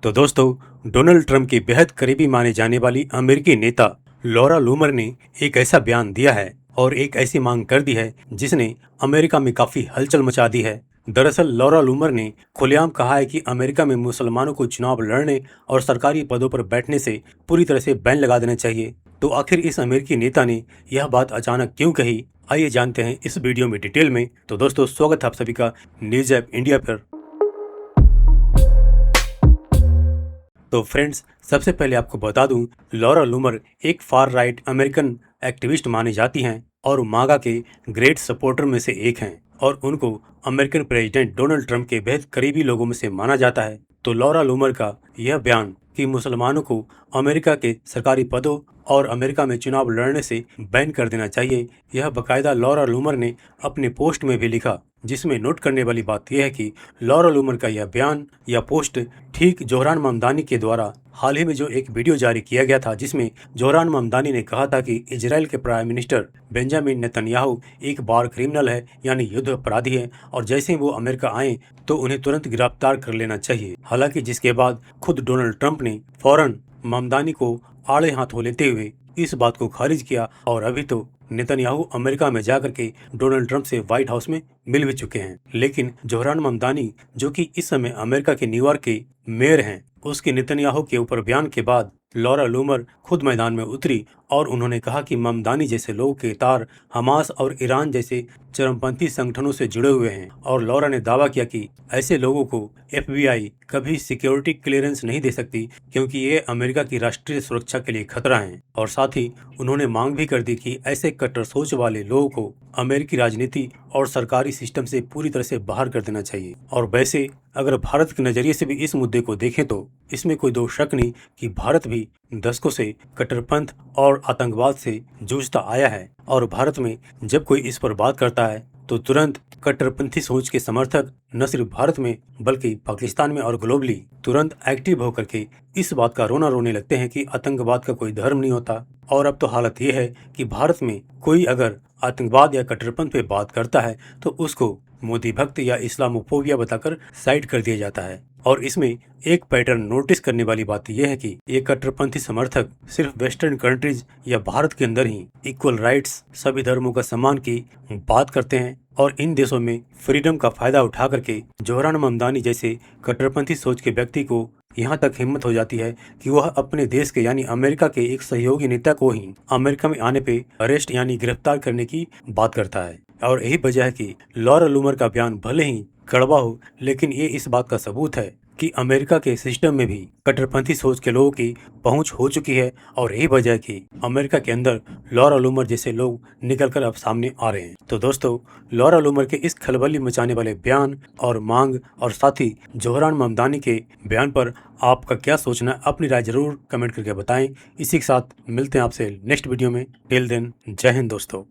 तो दोस्तों, Donald Trump की बेहद करीबी माने जाने वाली अमेरिकी नेता लॉरा लूमर ने एक ऐसा बयान दिया है और एक ऐसी मांग कर दी है जिसने अमेरिका में काफी हलचल मचा दी है। दरअसल लॉरा लूमर ने खुलेआम कहा है कि अमेरिका में मुसलमानों को चुनाव लड़ने और सरकारी पदों पर बैठने से पूरी तरह से बैन लगा देना चाहिए। तो आखिर इस अमेरिकी नेता ने यह बात अचानक क्यों कही, आइए जानते हैं इस वीडियो में डिटेल में। तो दोस्तों, स्वागत है आप सभी का न्यूज ऐप इंडिया पर। तो फ्रेंड्स, सबसे पहले आपको बता दूं, लॉरा लूमर एक फार राइट अमेरिकन एक्टिविस्ट मानी जाती हैं और मागा के ग्रेट सपोर्टर में से एक हैं और उनको अमेरिकन प्रेसिडेंट डोनाल्ड ट्रंप के बेहद करीबी लोगों में से माना जाता है। तो लॉरा लूमर का यह बयान कि मुसलमानों को अमेरिका के सरकारी पदों और अमेरिका में चुनाव लड़ने से बैन कर देना चाहिए, यह बाकायदा लॉरा लूमर ने अपने पोस्ट में भी लिखा। जिसमें नोट करने वाली बात यह है कि लॉरा लूमर का यह बयान या पोस्ट ठीक जोहरान ममदानी के द्वारा हाल ही में जो एक वीडियो जारी किया गया था, जिसमें जोहरान ममदानी ने कहा था कि इजराइल के प्राइम मिनिस्टर बेंजामिन नेतन्याहू एक वार क्रिमिनल है, यानी युद्ध अपराधी है, और जैसे ही वो अमेरिका आए तो उन्हें तुरंत गिरफ्तार कर लेना चाहिए। हालांकि जिसके बाद खुद डोनाल्ड ट्रंप ने फौरन ममदानी को आड़े हाथों लेते हुए इस बात को खारिज किया और अभी तो नेतन्याहू अमेरिका में जाकर के डोनाल्ड ट्रंप से व्हाइट हाउस में मिल भी चुके हैं। लेकिन जोहरान ममदानी, जो कि इस समय अमेरिका के न्यूयॉर्क के मेयर हैं, उसके नेतन्याहू के ऊपर बयान के बाद लॉरा लूमर खुद मैदान में उतरी और उन्होंने कहा कि ममदानी जैसे लोगों के तार हमास और ईरान जैसे चरमपंथी संगठनों से जुड़े हुए हैं। और लॉरा ने दावा किया कि ऐसे लोगों को FBI कभी सिक्योरिटी क्लियरेंस नहीं दे सकती, क्योंकि ये अमेरिका की राष्ट्रीय सुरक्षा के लिए खतरा हैं। और साथ ही उन्होंने मांग भी कर दी कि ऐसे कट्टर सोच वाले लोगों को अमेरिकी राजनीति और सरकारी सिस्टम से पूरी तरह से बाहर कर देना चाहिए। और वैसे अगर भारत के नजरिए से भी इस मुद्दे को देखें तो इसमें कोई दो शक नहीं कि भारत भी दशकों से कट्टरपंथ और आतंकवाद से जूझता आया है। और भारत में जब कोई इस पर बात करता है तो तुरंत कट्टरपंथी सोच के समर्थक न सिर्फ भारत में बल्कि पाकिस्तान में और ग्लोबली तुरंत एक्टिव होकर के इस बात का रोना रोने लगते हैं कि आतंकवाद का कोई धर्म नहीं होता। और अब तो हालत ये है कि भारत में कोई अगर आतंकवाद या कट्टरपंथ पे बात करता है तो उसको मोदी भक्त या इस्लामोफोबिया बताकर साइड कर दिया जाता है। और इसमें एक पैटर्न नोटिस करने वाली बात यह है कि ये कट्टरपंथी समर्थक सिर्फ वेस्टर्न कंट्रीज या भारत के अंदर ही इक्वल राइट्स, सभी धर्मों का सम्मान की बात करते हैं और इन देशों में फ्रीडम का फायदा उठा करके जोहरान ममदानी जैसे कट्टरपंथी सोच के व्यक्ति को यहाँ तक हिम्मत हो जाती है कि वह अपने देश के यानी अमेरिका के एक सहयोगी नेता को ही अमेरिका में आने पे अरेस्ट यानी गिरफ्तार करने की बात करता है। और यही वजह है कि लॉरा लूमर का बयान भले ही कड़वा हो, लेकिन ये इस बात का सबूत है कि अमेरिका के सिस्टम में भी कट्टरपंथी सोच के लोगों की पहुंच हो चुकी है। और यही वजह है कि अमेरिका के अंदर लॉरा लूमर जैसे लोग निकलकर अब सामने आ रहे हैं। तो दोस्तों, लॉरा लूमर के इस खलबली मचाने वाले बयान और मांग और साथ ही जोहरान ममदानी के बयान पर आपका क्या सोचना है, अपनी राय जरूर कमेंट करके बताएं। इसी के साथ मिलते हैं आपसे नेक्स्ट वीडियो में। टिल देन, जय हिंद दोस्तों।